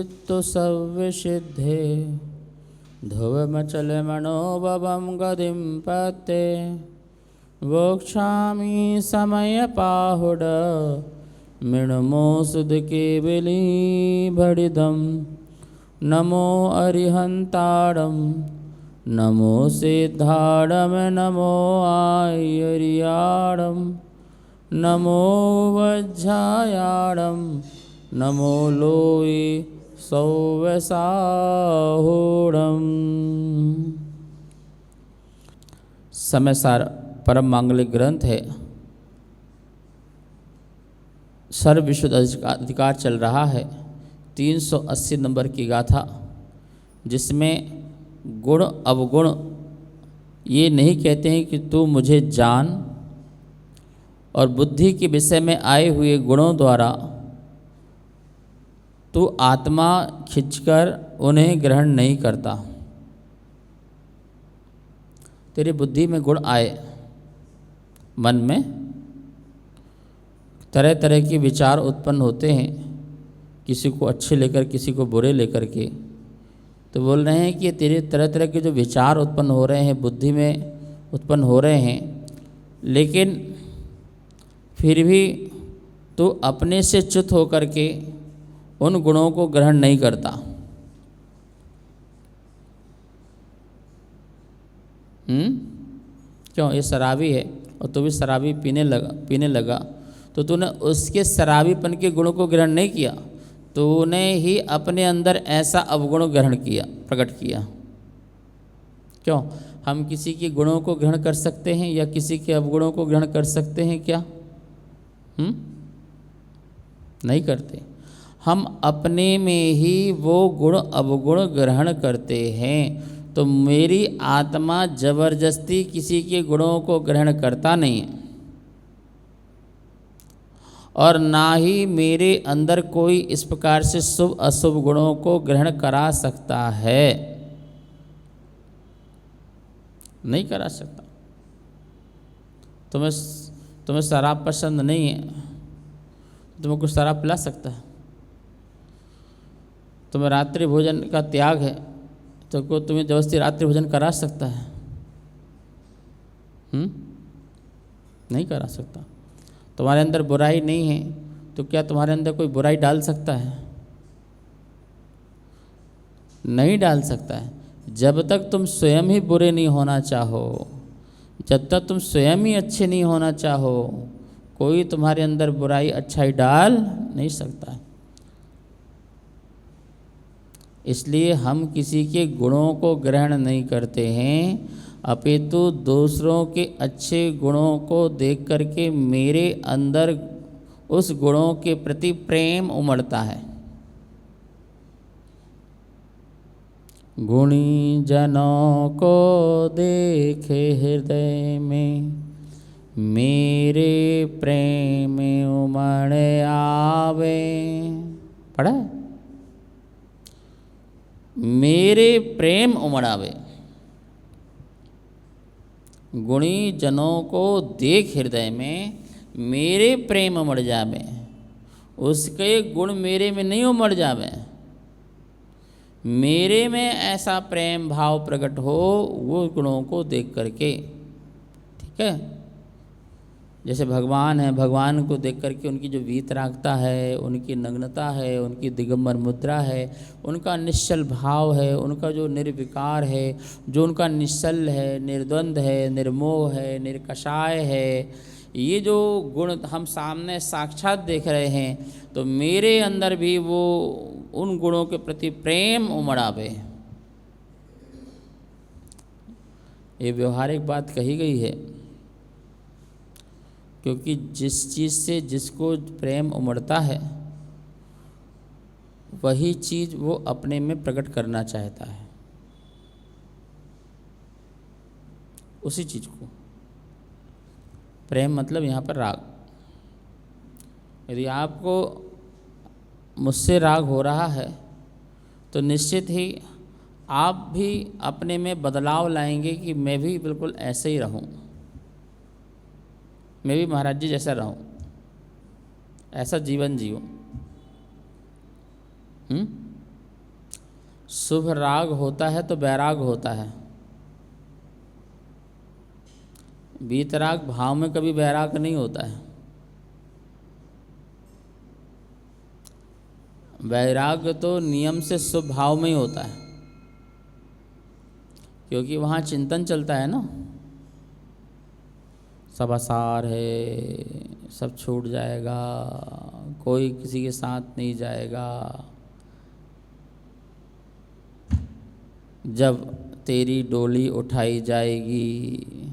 चित्तु सविशुद्धे ध्रुवमचल मनोभवं गतिं पत्ते वोक्षामि समयपाहुड मृण्मो सुदकेवली भडिदं नमो अरिहन्ताडं नमो सिद्धाडं नमो आयर्याडं नमो वज्रायाडं नमो लोई सौवसाहुडं। समयसार परम मांगलिक ग्रंथ है। सर्व विशुद्ध अधिकार चल रहा है। 380 नंबर की गाथा, जिसमें गुण अवगुण ये नहीं कहते हैं कि तू मुझे जान, और बुद्धि के विषय में आए हुए गुणों द्वारा तू आत्मा खिंचकर उन्हें ग्रहण नहीं करता। तेरी बुद्धि में गुण आए, मन में तरह तरह के विचार उत्पन्न होते हैं, किसी को अच्छे लेकर किसी को बुरे लेकर के, तो बोल रहे हैं कि तेरे तरह तरह के जो विचार उत्पन्न हो रहे हैं, बुद्धि में उत्पन्न हो रहे हैं, लेकिन फिर भी तू अपने से च्युत होकर के उन गुणों को ग्रहण नहीं करता। क्यों? ये शराबी है और तू भी शराबी पीने लगा, तो तूने उसके शराबीपन के गुणों को ग्रहण नहीं किया, तूने ही अपने अंदर ऐसा अवगुण ग्रहण किया, प्रकट किया। क्यों? हम किसी के गुणों को ग्रहण कर सकते हैं या किसी के अवगुणों को ग्रहण कर सकते हैं क्या? नहीं करते। हम अपने में ही वो गुण अवगुण ग्रहण करते हैं। तो मेरी आत्मा जबरदस्ती किसी के गुणों को ग्रहण करता नहीं है, और ना ही मेरे अंदर कोई इस प्रकार से शुभ अशुभ गुणों को ग्रहण करा सकता है। नहीं करा सकता। तुम्हें शराब पसंद नहीं है, तुम्हें कुछ शराब पिला सकता है? तुम्हें रात्रि भोजन का त्याग है, तो को तुम्हें जबरदस्ती रात्रि भोजन करा सकता है? नहीं करा सकता। तुम्हारे अंदर बुराई नहीं है, तो क्या तुम्हारे अंदर कोई बुराई डाल सकता है? नहीं डाल सकता है। जब तक तुम स्वयं ही बुरे नहीं होना चाहो, जब तक तुम स्वयं ही अच्छे नहीं होना चाहो, कोई तुम्हारे अंदर बुराई अच्छाई डाल नहीं सकता है। इसलिए हम किसी के गुणों को ग्रहण नहीं करते हैं, अपितु दूसरों के अच्छे गुणों को देख करके मेरे अंदर उस गुणों के प्रति प्रेम उमड़ता है। गुणी जनों को देखे हृदय में मेरे प्रेम उमड़ आवे। पढ़ा? मेरे प्रेम उमड़ आवे। गुणी जनों को देख हृदय में मेरे प्रेम उमड़ जावे। उसके गुण मेरे में नहीं उमड़ जावे, मेरे में ऐसा प्रेम भाव प्रकट हो वो गुणों को देख करके। ठीक है? जैसे भगवान है, भगवान को देख करके उनकी जो वीतरागता है, उनकी नग्नता है, उनकी दिगंबर मुद्रा है, उनका निश्चल भाव है, उनका जो निर्विकार है, जो उनका निश्चल है, निर्द्वंद है, निर्मोह है, निर्कषाय है, ये जो गुण हम सामने साक्षात देख रहे हैं, तो मेरे अंदर भी वो उन गुणों के प्रति प्रेम उमड़ आवे। ये व्यवहारिक बात कही गई है, क्योंकि जिस चीज़ से जिसको प्रेम उमड़ता है वही चीज़ वो अपने में प्रकट करना चाहता है, उसी चीज़ को। प्रेम मतलब यहाँ पर राग। यदि आपको मुझसे राग हो रहा है तो निश्चित ही आप भी अपने में बदलाव लाएंगे कि मैं भी बिल्कुल ऐसे ही रहूं, मैं भी महाराज जी जैसा रहूं, ऐसा जीवन जीऊं। शुभ राग होता है तो वैराग होता है। वीतराग भाव में कभी वैराग नहीं होता है। वैराग तो नियम से शुभ भाव में ही होता है, क्योंकि वहाँ चिंतन चलता है ना, सब आसार है, सब छूट जाएगा, कोई किसी के साथ नहीं जाएगा, जब तेरी डोली उठाई जाएगी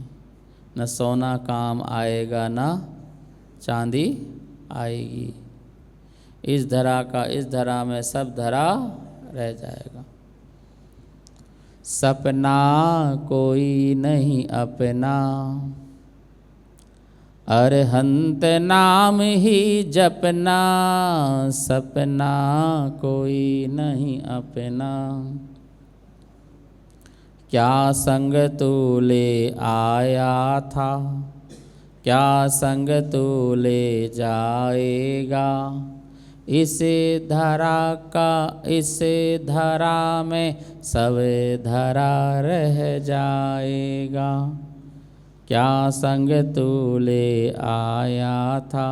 न सोना काम आएगा न चांदी आएगी, इस धरा में सब धरा रह जाएगा। सपना कोई नहीं अपना, अरहंत नाम ही जपना, सपना कोई नहीं अपना। क्या संग तू ले आया था, क्या संग तू ले जाएगा, इस धरा में सब धरा रह जाएगा। क्या संग तू ले आया था,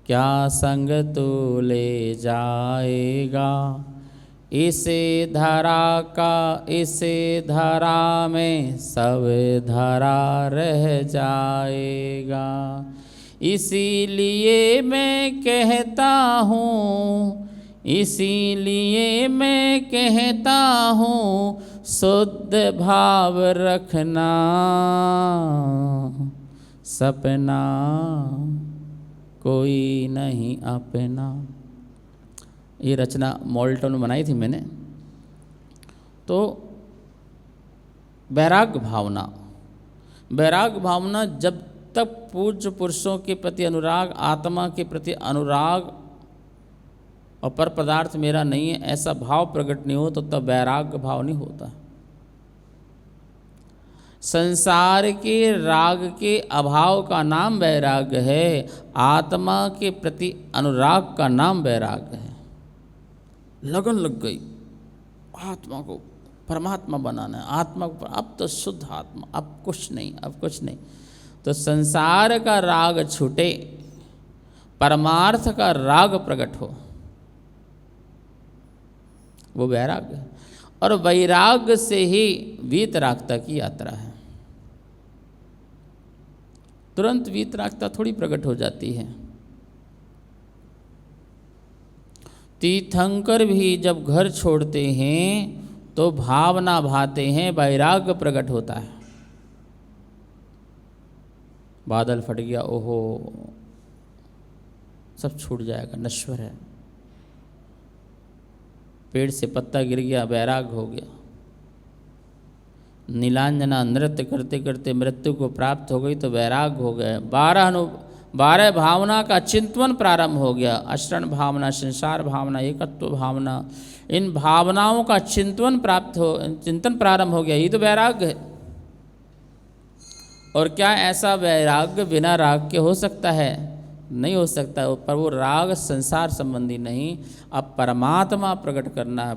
क्या संग तू ले जाएगा, इस धरा में सब धरा रह जाएगा। इसीलिए मैं कहता हूँ शुद्ध भाव रखना, सपना कोई नहीं अपना। ये रचना मॉडल में बनाई थी मैंने। तो वैराग्य भावना जब तक पूज्य पुरुषों के प्रति अनुराग, आत्मा के प्रति अनुराग और पर पदार्थ मेरा नहीं है, ऐसा भाव प्रकट नहीं हो तो तब वैराग्य भाव नहीं होता। संसार के राग के अभाव का नाम वैराग्य है, आत्मा के प्रति अनुराग का नाम वैराग्य है। लगन लग गई आत्मा को परमात्मा बनाना है, आत्मा को, अब तो शुद्ध आत्मा, अब कुछ नहीं। तो संसार का राग छूटे, परमार्थ का राग प्रकट हो, वो वैराग्य है। और वैराग्य से ही वीतरागता की यात्रा है। तुरंत वीतरागता थोड़ी प्रकट हो जाती है। तीर्थंकर भी जब घर छोड़ते हैं तो भावना भाते हैं, वैराग्य प्रकट होता है। बादल फट गया, ओहो सब छूट जाएगा, नश्वर है। पेड़ से पत्ता गिर गया, वैराग्य हो गया। नीलांजना नृत्य करते करते मृत्यु को प्राप्त हो गई तो वैराग्य हो गया। 12 भावना का चिंतन प्रारंभ हो गया। अशरण भावना, संसार भावना, एकत्व भावना, इन भावनाओं का चिंतन प्रारंभ हो गया। ये तो वैराग्य है। और क्या ऐसा वैराग्य बिना राग के हो सकता है? नहीं हो सकता। पर वो राग संसार संबंधी नहीं, अब परमात्मा प्रकट करना है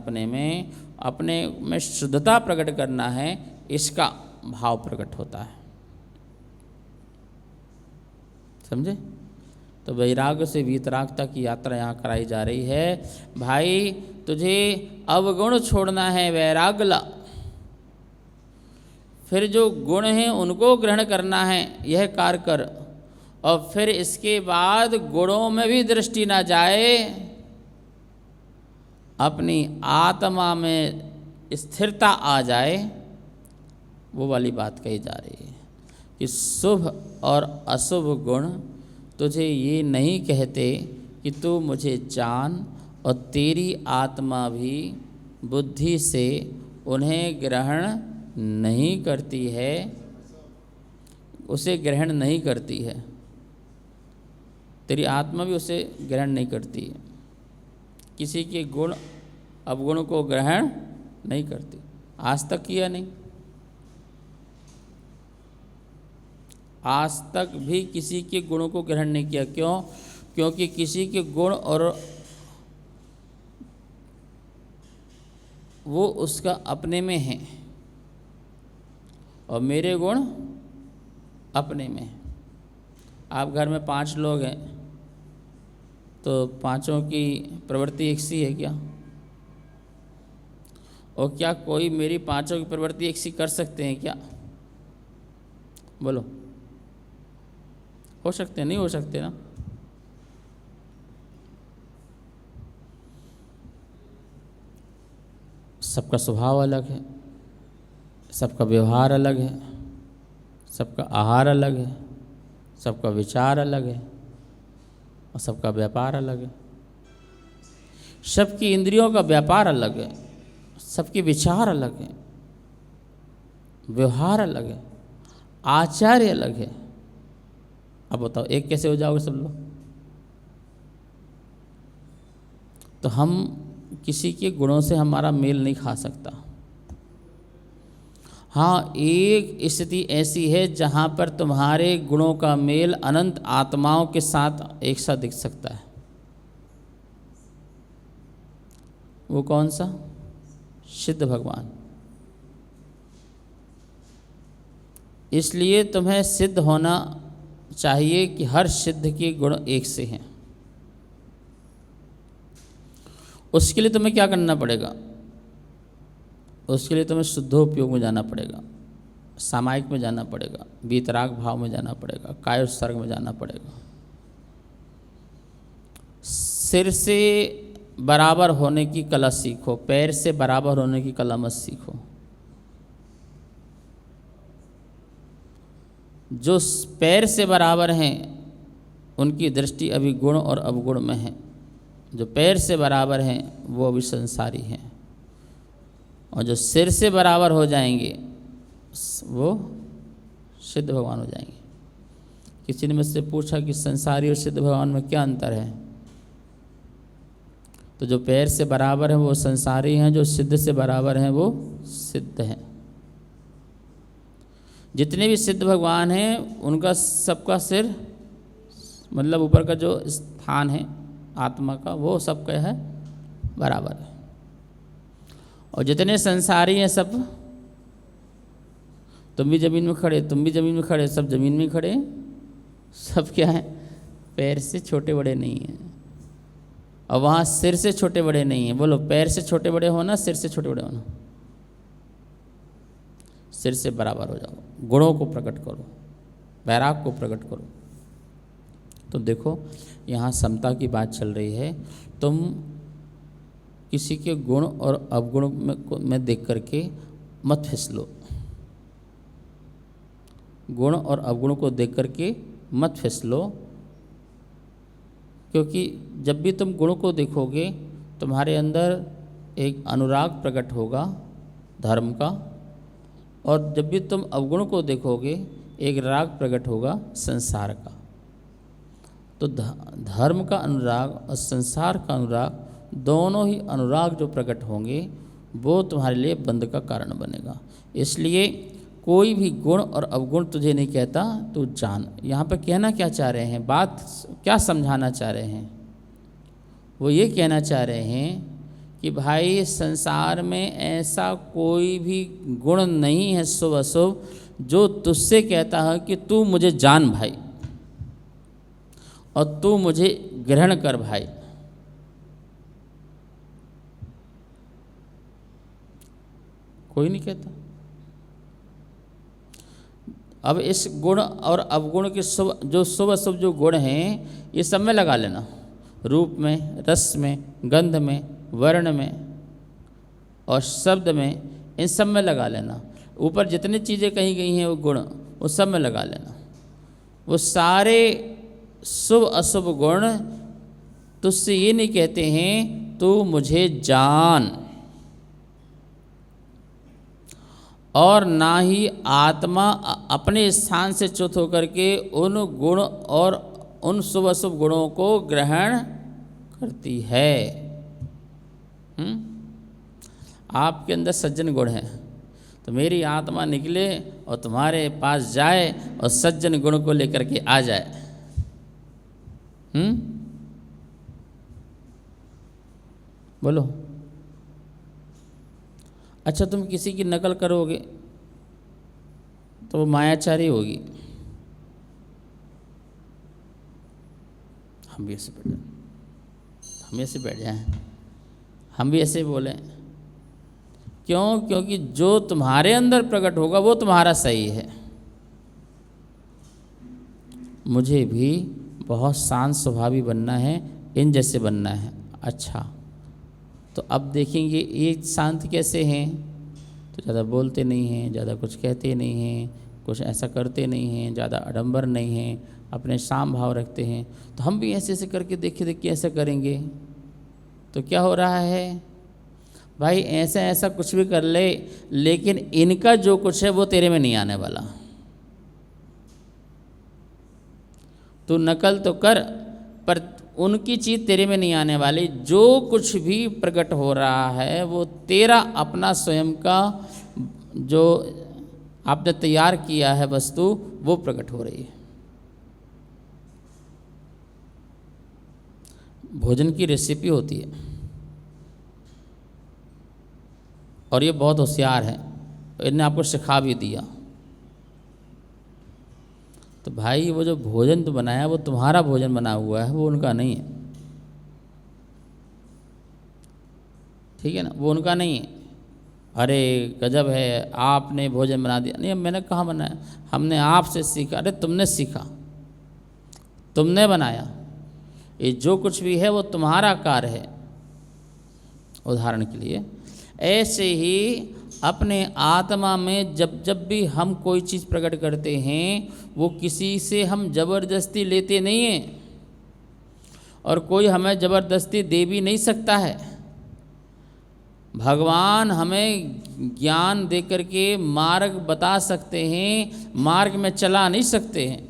अपने में शुद्धता प्रकट करना है, इसका भाव प्रकट होता है। समझे? तो वैराग्य से वीतरागता की यात्रा यहाँ कराई जा रही है। भाई तुझे अवगुण छोड़ना है, वैराग्य ला। फिर जो गुण हैं उनको ग्रहण करना है, यह कार्य कर। और फिर इसके बाद गुणों में भी दृष्टि ना जाए, अपनी आत्मा में स्थिरता आ जाए, वो वाली बात कही जा रही है कि शुभ और अशुभ गुण तुझे ये नहीं कहते कि तू मुझे जान, और तेरी आत्मा भी बुद्धि से उन्हें ग्रहण नहीं करती है, उसे ग्रहण नहीं करती है। तेरी आत्मा भी उसे ग्रहण नहीं करती है। किसी के गुण अवगुण को ग्रहण नहीं करती, आज तक किया नहीं। आज तक भी किसी के गुणों को ग्रहण नहीं किया। क्यों? क्योंकि किसी के गुण और वो उसका अपने में है और मेरे गुण अपने में है। आप घर में 5 लोग हैं तो पांचों की प्रवृत्ति एक सी है क्या? और क्या कोई मेरी पांचों की प्रवृत्ति एक सी कर सकते हैं क्या? बोलो, हो सकते हैं? नहीं हो सकते ना। सबका स्वभाव अलग है, सबका व्यवहार अलग है, सबका आहार अलग है, सबका विचार अलग है और सबका व्यापार अलग है। सबकी इंद्रियों का व्यापार अलग है, सबके विचार अलग है, व्यवहार अलग है, आचार्य अलग है। अब बताओ एक कैसे हो जाओगे सब लोग? तो हम किसी के गुणों से हमारा मेल नहीं खा सकता। हाँ, एक स्थिति ऐसी है जहाँ पर तुम्हारे गुणों का मेल अनंत आत्माओं के साथ एक साथ दिख सकता है। वो कौन सा? सिद्ध भगवान। इसलिए तुम्हें सिद्ध होना चाहिए कि हर सिद्ध के गुण एक से हैं। उसके लिए तुम्हें क्या करना पड़ेगा? उसके लिए तुम्हें शुद्धोपयोग में जाना पड़ेगा, सामायिक में जाना पड़ेगा, वीतराग भाव में जाना पड़ेगा, कायोत्सर्ग में जाना पड़ेगा। सिर से बराबर होने की कला सीखो, पैर से बराबर होने की कला मत सीखो। जो पैर से बराबर हैं उनकी दृष्टि अभी गुण और अवगुण में है। जो पैर से बराबर हैं वो अभी संसारी हैं, और जो सिर से बराबर हो जाएंगे वो सिद्ध भगवान हो जाएंगे। किसी ने मुझसे पूछा कि संसारी और सिद्ध भगवान में क्या अंतर है? तो जो पैर से बराबर हैं वो संसारी हैं, जो सिद्ध से बराबर हैं वो सिद्ध हैं। जितने भी सिद्ध भगवान हैं उनका सबका सिर, मतलब ऊपर का जो स्थान है आत्मा का, वो सबका है बराबर है। और जितने संसारी हैं सब, तुम भी जमीन में खड़े, तुम भी जमीन में खड़े, सब जमीन में खड़े, सब क्या है? पैर से छोटे बड़े नहीं हैं। और वहाँ सिर से छोटे बड़े नहीं हैं। बोलो, पैर से छोटे बड़े होना, सिर से छोटे बड़े होना? सिर से बराबर हो जाओ, गुणों को प्रकट करो, वैराग को प्रकट करो। तो देखो यहाँ समता की बात चल रही है। तुम किसी के गुण और अवगुण में देख करके मत फिसलो। गुण और अवगुण को देख करके मत फिसलो, क्योंकि जब भी तुम गुण को देखोगे तुम्हारे अंदर एक अनुराग प्रकट होगा धर्म का, और जब भी तुम अवगुण को देखोगे एक राग प्रकट होगा संसार का। तो धर्म का अनुराग और संसार का अनुराग, दोनों ही अनुराग जो प्रकट होंगे वो तुम्हारे लिए बंध का कारण बनेगा। इसलिए कोई भी गुण और अवगुण तुझे नहीं कहता, तू जान। यहाँ पर कहना क्या चाह रहे हैं, बात क्या समझाना चाह रहे हैं? वो ये कहना चाह रहे हैं कि भाई संसार में ऐसा कोई भी गुण नहीं है शुभ अशुभ जो तुझसे कहता है कि तू मुझे जान भाई और तू मुझे ग्रहण कर भाई। कोई नहीं कहता। अब इस गुण और अवगुण के जो शुभ अशुभ जो गुण हैं ये सब में लगा लेना, रूप में, रस में, गंध में, वर्ण में और शब्द में, इन सब में लगा लेना। ऊपर जितनी चीज़ें कही गई हैं वो गुण, वो सब में लगा लेना। वो सारे शुभ अशुभ गुण तुझसे ये नहीं कहते हैं तू मुझे जान, और ना ही आत्मा अपने स्थान से च्युत होकर के उन गुण और उन शुभ अशुभ गुणों को ग्रहण करती है। आपके अंदर सज्जन गुण है तो मेरी आत्मा निकले और तुम्हारे पास जाए और सज्जन गुण को लेकर के आ जाए। बोलो, अच्छा तुम किसी की नकल करोगे तो वो मायाचारी होगी। हम भी ऐसे बैठ जाए, हम ऐसे बैठ जाएं, हम भी ऐसे बोलें। क्यों? क्योंकि जो तुम्हारे अंदर प्रकट होगा वो तुम्हारा सही है। मुझे भी बहुत शांत स्वभावी बनना है, इन जैसे बनना है। अच्छा तो अब देखेंगे ये शांत कैसे हैं, तो ज़्यादा बोलते नहीं हैं, ज़्यादा कुछ कहते नहीं हैं, कुछ ऐसा करते नहीं हैं, ज़्यादा आडंबर नहीं हैं, अपने शाम भाव रखते हैं। तो हम भी ऐसे ऐसे करके देखिए ऐसा करेंगे तो क्या हो रहा है भाई, ऐसा ऐसा कुछ भी कर ले, लेकिन इनका जो कुछ है वो तेरे में नहीं आने वाला। तू नकल तो कर पर उनकी चीज़ तेरे में नहीं आने वाली। जो कुछ भी प्रकट हो रहा है वो तेरा अपना स्वयं का जो आपने तैयार किया है वस्तु वो प्रकट हो रही है। भोजन की रेसिपी होती है और ये बहुत होशियार है, इन्हें आपको सिखा भी दिया। तो भाई वो जो भोजन तो बनाया वो तुम्हारा भोजन बना हुआ है, वो उनका नहीं है। ठीक है ना, वो उनका नहीं है। अरे गजब है, आपने भोजन बना दिया। नहीं मैंने कहाँ बनाया, हमने आपसे सीखा। अरे तुमने सीखा, तुमने बनाया। ये जो कुछ भी है वो तुम्हारा कार्य है। उदाहरण के लिए ऐसे ही अपने आत्मा में जब जब भी हम कोई चीज़ प्रकट करते हैं वो किसी से हम जबरदस्ती लेते नहीं हैं और कोई हमें जबरदस्ती दे भी नहीं सकता है। भगवान हमें ज्ञान दे करके मार्ग बता सकते हैं, मार्ग में चला नहीं सकते हैं।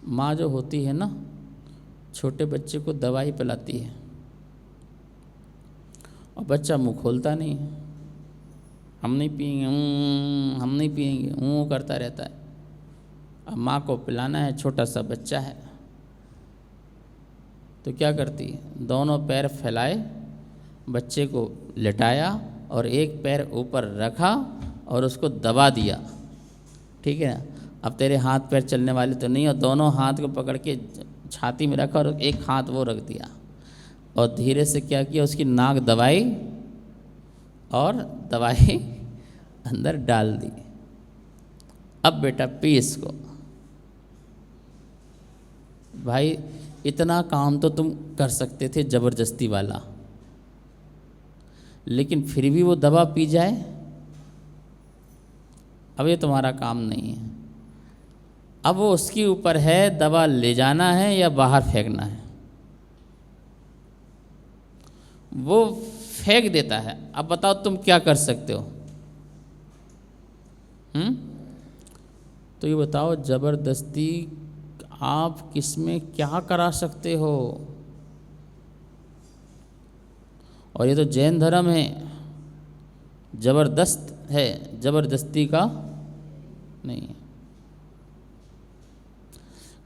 माँ जो होती है ना, छोटे बच्चे को दवाई पिलाती है और बच्चा मुंह खोलता नहीं है। हम नहीं पिएंगे, हम नहीं पिएंगे, करता रहता है। अब माँ को पिलाना है, छोटा सा बच्चा है, तो क्या करती है, दोनों पैर फैलाए, बच्चे को लेटाया और एक पैर ऊपर रखा और उसको दबा दिया। ठीक है ना, अब तेरे हाथ पैर चलने वाले तो नहीं, और दोनों हाथ को पकड़ के छाती में रखा और एक हाथ वो रख दिया और धीरे से क्या किया, उसकी नाक दबाई और दवाई अंदर डाल दी। अब बेटा पी इसको। भाई इतना काम तो तुम कर सकते थे जबरदस्ती वाला, लेकिन फिर भी वो दवा पी जाए, अब ये तुम्हारा काम नहीं है। अब वो उसके ऊपर है, दवा ले जाना है या बाहर फेंकना है। वो फेंक देता है। अब बताओ तुम क्या कर सकते हो? तो ये बताओ, जबरदस्ती आप किसमें क्या करा सकते हो? और ये तो जैन धर्म है, जबरदस्त है, जबरदस्ती का नहीं है।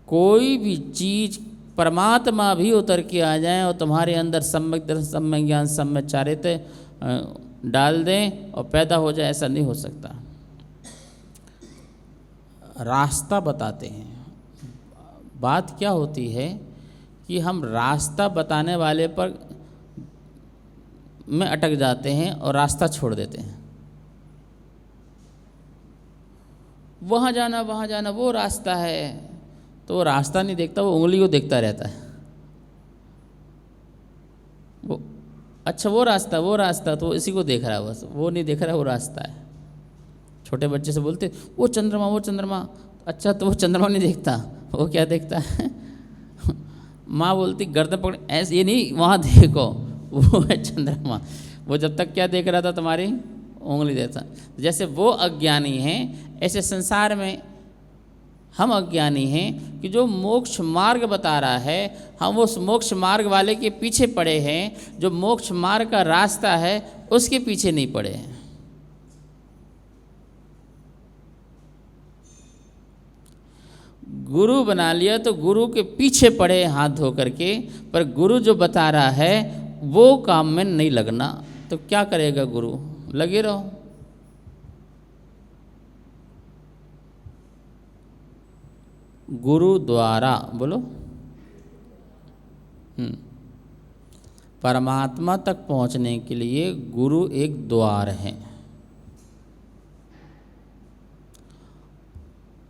कोई भी चीज परमात्मा भी उतर के आ जाए और तुम्हारे अंदर सम्यक दर्शन, सम्यक ज्ञान, सम्यक चारित्र्य डाल दें और पैदा हो जाए, ऐसा नहीं हो सकता। रास्ता बताते हैं। बात क्या होती है कि हम रास्ता बताने वाले पर में अटक जाते हैं और रास्ता छोड़ देते हैं। वहाँ जाना वो रास्ता है, तो वो रास्ता नहीं देखता, वो उंगली को देखता रहता है। वो अच्छा वो रास्ता तो इसी को देख रहा है, बस वो नहीं देख रहा, वो रास्ता है। छोटे बच्चे से बोलते वो चंद्रमा, अच्छा तो वो चंद्रमा नहीं देखता, वो क्या देखता है? माँ बोलती गर्दन पकड़, ऐसे ये नहीं, वहाँ देखो वो है चंद्रमा। वो जब तक क्या देख रहा था, तुम्हारी उंगली देखता। जैसे वो अज्ञानी हैं, ऐसे संसार में हम अज्ञानी हैं कि जो मोक्ष मार्ग बता रहा है, हम उस मोक्ष मार्ग वाले के पीछे पड़े हैं। जो मोक्ष मार्ग का रास्ता है उसके पीछे नहीं पड़े हैं। गुरु बना लिया तो गुरु के पीछे पड़े हाथ धो करके, पर गुरु जो बता रहा है वो काम में नहीं लगना, तो क्या करेगा गुरु? लगे रहो। गुरु द्वारा बोलो, परमात्मा तक पहुंचने के लिए गुरु एक द्वार है।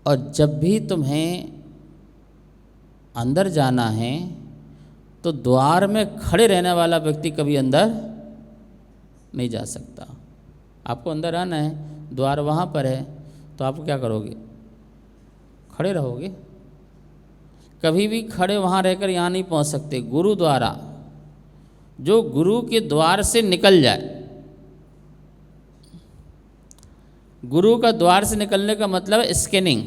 और जब भी तुम्हें अंदर जाना है तो द्वार में खड़े रहने वाला व्यक्ति कभी अंदर नहीं जा सकता। आपको अंदर आना है, द्वार वहाँ पर है, तो आप क्या करोगे? खड़े रहोगे। कभी भी खड़े वहाँ रहकर यहाँ नहीं पहुँच सकते। गुरु द्वारा, जो गुरु के द्वार से निकल जाए। गुरु का द्वार से निकलने का मतलब है स्कैनिंग।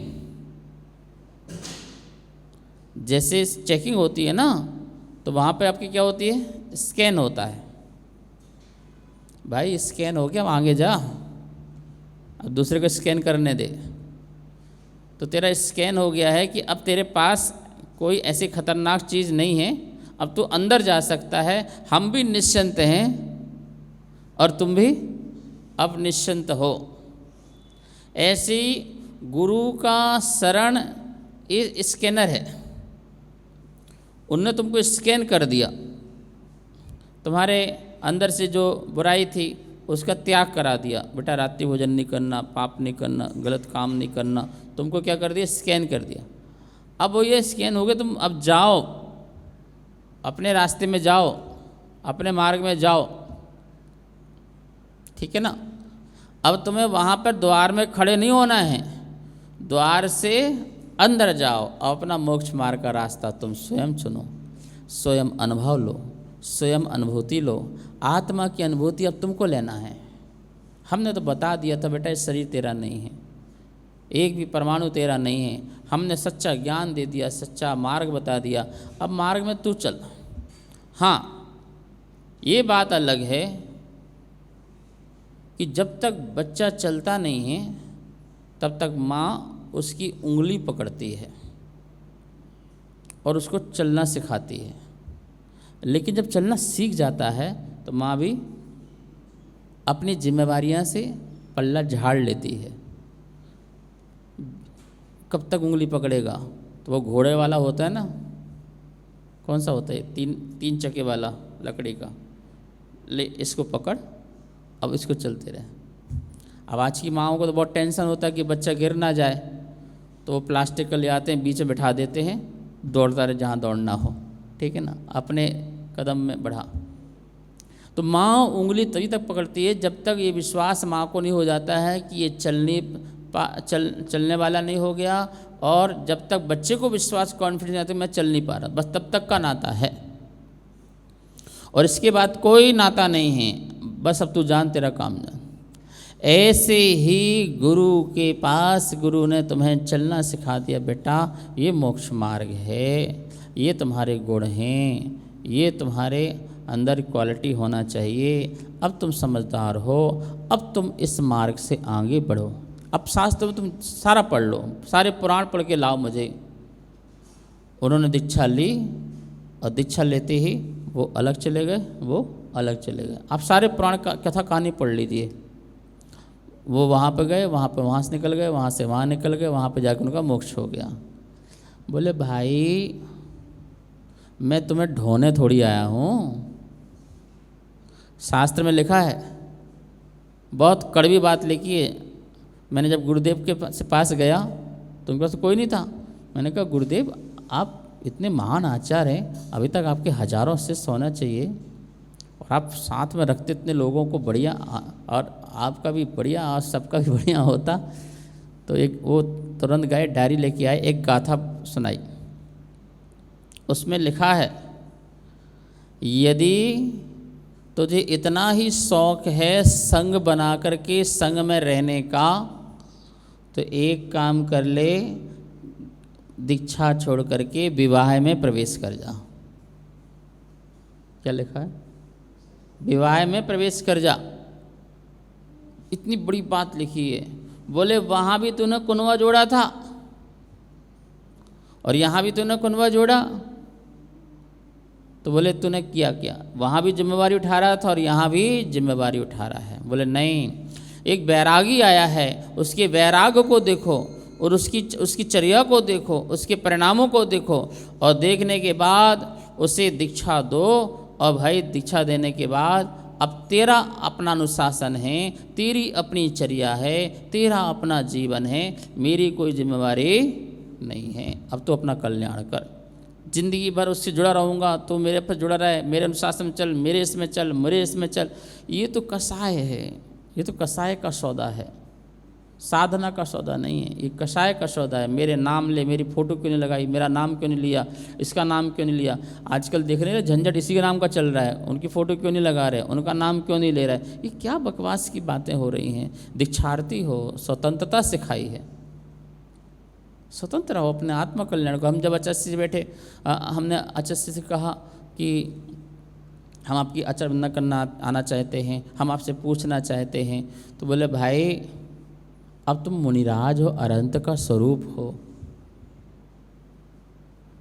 जैसे चेकिंग होती है ना, तो वहाँ पे आपकी क्या होती है? स्कैन होता है। भाई स्कैन हो गया, अब आगे जा, अब दूसरे को स्कैन करने दे। तो तेरा स्कैन हो गया है कि अब तेरे पास कोई ऐसी खतरनाक चीज़ नहीं है, अब तू अंदर जा सकता है। हम भी निश्चिंत हैं और तुम भी अब निश्चिंत हो। ऐसी गुरु का शरण स्कैनर है। उनने तुमको स्कैन कर दिया, तुम्हारे अंदर से जो बुराई थी उसका त्याग करा दिया। बेटा रात्रि भोजन नहीं करना, पाप नहीं करना, गलत काम नहीं करना, तुमको क्या कर दिया? स्कैन कर दिया। अब वो ये स्कैन हो गया, तुम अब जाओ, अपने रास्ते में जाओ, अपने मार्ग में जाओ, ठीक है ना। अब तुम्हें वहाँ पर द्वार में खड़े नहीं होना है, द्वार से अंदर जाओ और अपना मोक्ष मार्ग का रास्ता तुम स्वयं चुनो, स्वयं अनुभव लो, स्वयं अनुभूति लो। आत्मा की अनुभूति अब तुमको लेना है। हमने तो बता दिया था बेटा, इस शरीर तेरा नहीं है, एक भी परमाणु तेरा नहीं है। हमने सच्चा ज्ञान दे दिया, सच्चा मार्ग बता दिया, अब मार्ग में तू चल। हाँ, ये बात अलग है कि जब तक बच्चा चलता नहीं है तब तक माँ उसकी उंगली पकड़ती है और उसको चलना सिखाती है। लेकिन जब चलना सीख जाता है तो माँ भी अपनी जिम्मेवारियाँ से पल्ला झाड़ लेती है। कब तक उंगली पकड़ेगा? तो वो घोड़े वाला होता है ना, कौन सा होता है? तीन चक्के वाला लकड़ी का, ले इसको पकड़, अब इसको चलते रहे। अब आज की माँओं को तो बहुत टेंशन होता है कि बच्चा गिर ना जाए, तो वो प्लास्टिक का ले आते हैं, बीच में बिठा देते हैं, दौड़ता रहे जहाँ दौड़ना हो, ठीक है ना, अपने कदम में बढ़ा। तो माँ उंगली तभी तक पकड़ती है जब तक ये विश्वास माँ को नहीं हो जाता है कि ये चलने वाला नहीं हो गया, और जब तक बच्चे को विश्वास कॉन्फिडेंस आता है मैं चल नहीं पा रहा, बस तब तक का नाता है। और इसके बाद कोई नाता नहीं है, बस अब तू जान, तेरा काम जान। ऐसे ही गुरु के पास गुरु ने तुम्हें चलना सिखा दिया। बेटा ये मोक्ष मार्ग है, ये तुम्हारे गुण हैं, ये तुम्हारे अंदर क्वालिटी होना चाहिए। अब तुम समझदार हो, अब तुम इस मार्ग से आगे बढ़ो। अब शास्त्र में तुम सारा पढ़ लो, सारे पुराण पढ़ के लाओ मुझे। उन्होंने दीक्षा ली और दीक्षा लेते ही वो अलग चले गए, वो अलग चले गए। आप सारे पुराण का कथा कहानी पढ़ लीजिए। वो वहाँ पे गए, वहाँ पे वहाँ से निकल गए, वहाँ से वहाँ निकल गए, वहाँ पे जाकर उनका मोक्ष हो गया। बोले भाई मैं तुम्हें ढोने थोड़ी आया हूँ, शास्त्र में लिखा है, बहुत कड़वी बात लिखी है। मैंने जब गुरुदेव के पास गया तो उनके पास कोई नहीं था। मैंने कहा गुरुदेव आप इतने महान आचार्य हैं, अभी तक आपके हजारों शिष्य होना चाहिए और आप साथ में रखते इतने लोगों को बढ़िया, और आपका भी बढ़िया और सबका भी बढ़िया होता। तो एक वो तुरंत गए, डायरी लेके आए, एक गाथा सुनाई। उसमें लिखा है, यदि तुझे इतना ही शौक है संग बना करके संग में रहने का, तो एक काम कर ले, दीक्षा छोड़ करके विवाह में प्रवेश कर जा। क्या लिखा है? विवाह में प्रवेश कर जा। इतनी बड़ी बात लिखी है। बोले वहाँ भी तूने कुनवा जोड़ा था और यहाँ भी तूने कुनवा जोड़ा, तो बोले तूने किया क्या? वहाँ भी जिम्मेवारी उठा रहा था और यहाँ भी जिम्मेवारी उठा रहा है। बोले नहीं, एक वैरागी आया है, उसके वैराग को देखो और उसकी चर्या को देखो, उसके परिणामों को देखो, और देखने के बाद उसे दीक्षा दो। और भाई दीक्षा देने के बाद अब तेरा अपना अनुशासन है, तेरी अपनी चर्या है, तेरा अपना जीवन है, मेरी कोई जिम्मेवारी नहीं है। अब तो अपना कल्याण कर। जिंदगी भर उससे जुड़ा रहूँगा तो मेरे पर जुड़ा रहे, मेरे अनुशासन चल, मेरे इसमें चल, मेरे इसमें चल। ये तो कसाय है, ये तो कसाय का सौदा है, साधना का सौदा नहीं है, ये कसाय का सौदा है। मेरे नाम ले, मेरी फ़ोटो क्यों नहीं लगाई, मेरा नाम क्यों नहीं लिया, इसका नाम क्यों नहीं लिया। आजकल देख रहे हैं झंझट इसी के नाम का चल रहा है, उनकी फ़ोटो क्यों नहीं लगा रहे, उनका नाम क्यों नहीं ले रहा है। ये क्या बकवास की बातें हो रही हैं। दीक्षार्थी हो, स्वतंत्रता सिखाई है, स्वतंत्र हो अपने आत्म कल्याण को। हम जब आचार्य से बैठे, हमने आचार्य से कहा कि हम आपकी आचार वंदना करना आना चाहते हैं, हम आपसे पूछना चाहते हैं। तो बोले भाई अब तुम मुनिराज हो, अरहंत का स्वरूप हो,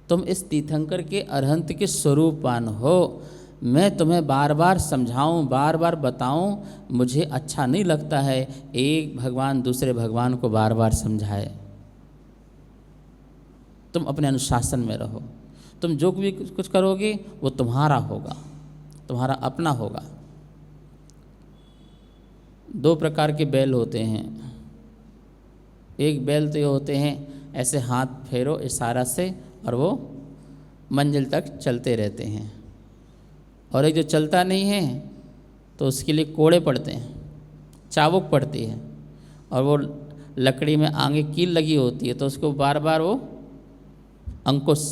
तुम इस तीर्थंकर के अरहंत के स्वरूपवान हो। मैं तुम्हें बार बार समझाऊं, बार बार बताऊं, मुझे अच्छा नहीं लगता है एक भगवान दूसरे भगवान को बार बार समझाए। तुम अपने अनुशासन में रहो, तुम जो भी कुछ करोगे वो तुम्हारा होगा, तुम्हारा अपना होगा। दो प्रकार के बैल होते हैं। एक बैल तो ये होते हैं ऐसे हाथ फेरो इशारा से और वो मंजिल तक चलते रहते हैं, और एक जो चलता नहीं है तो उसके लिए कोड़े पड़ते हैं, चाबुक पड़ती है, और वो लकड़ी में आगे कील लगी होती है तो उसको बार बार वो अंकुश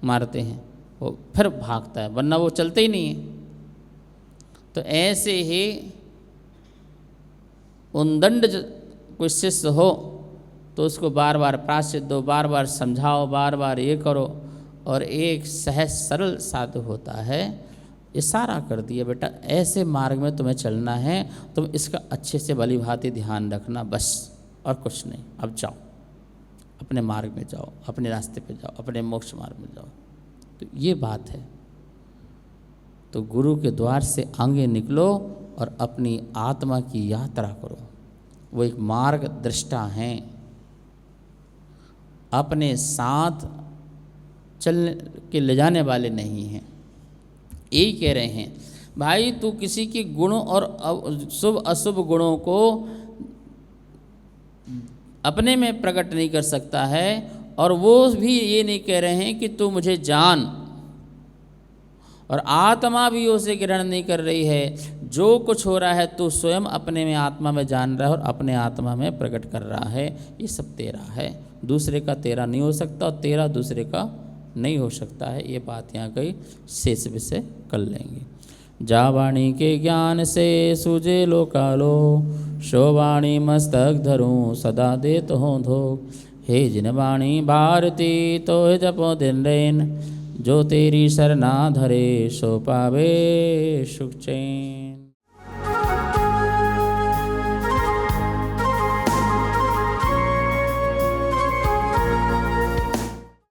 मारते हैं, वो फिर भागता है, वरना वो चलते ही नहीं है। तो ऐसे ही उद्दंड कोई शिष्य हो तो उसको बार बार प्रायश्चित दो, बार बार समझाओ, बार बार ये करो। और एक सहज सरल साधु होता है, इशारा कर दिया बेटा ऐसे मार्ग में तुम्हें चलना है, तुम इसका अच्छे से भली भांति ध्यान रखना, बस और कुछ नहीं। अब जाओ अपने मार्ग में जाओ, अपने रास्ते पे जाओ, अपने मोक्ष मार्ग में जाओ। तो ये बात है। तो गुरु के द्वार से आगे निकलो और अपनी आत्मा की यात्रा करो। वो एक मार्ग दृष्टा हैं, अपने साथ चलने के ले जाने वाले नहीं हैं। यही कह रहे हैं भाई तू किसी के गुणों और शुभ अशुभ गुणों को अपने में प्रकट नहीं कर सकता है, और वो भी ये नहीं कह रहे हैं कि तू मुझे जान, और आत्मा भी उसे ग्रहण नहीं कर रही है। जो कुछ हो रहा है तू स्वयं अपने में आत्मा में जान रहा है और अपने आत्मा में प्रकट कर रहा है। ये सब तेरा है, दूसरे का तेरा नहीं हो सकता और तेरा दूसरे का नहीं हो सकता है। ये बात यहाँ कहीं शेष विषय कर लेंगे। जा वाणी के ज्ञान से सूझे लोकालो, शो वाणी मस्तक धरूं सदा देत हो धो। हे जिन वाणी भारती तो जपो दिन रैन, जो तेरी शरणा धरे सो पावे सुख चैन।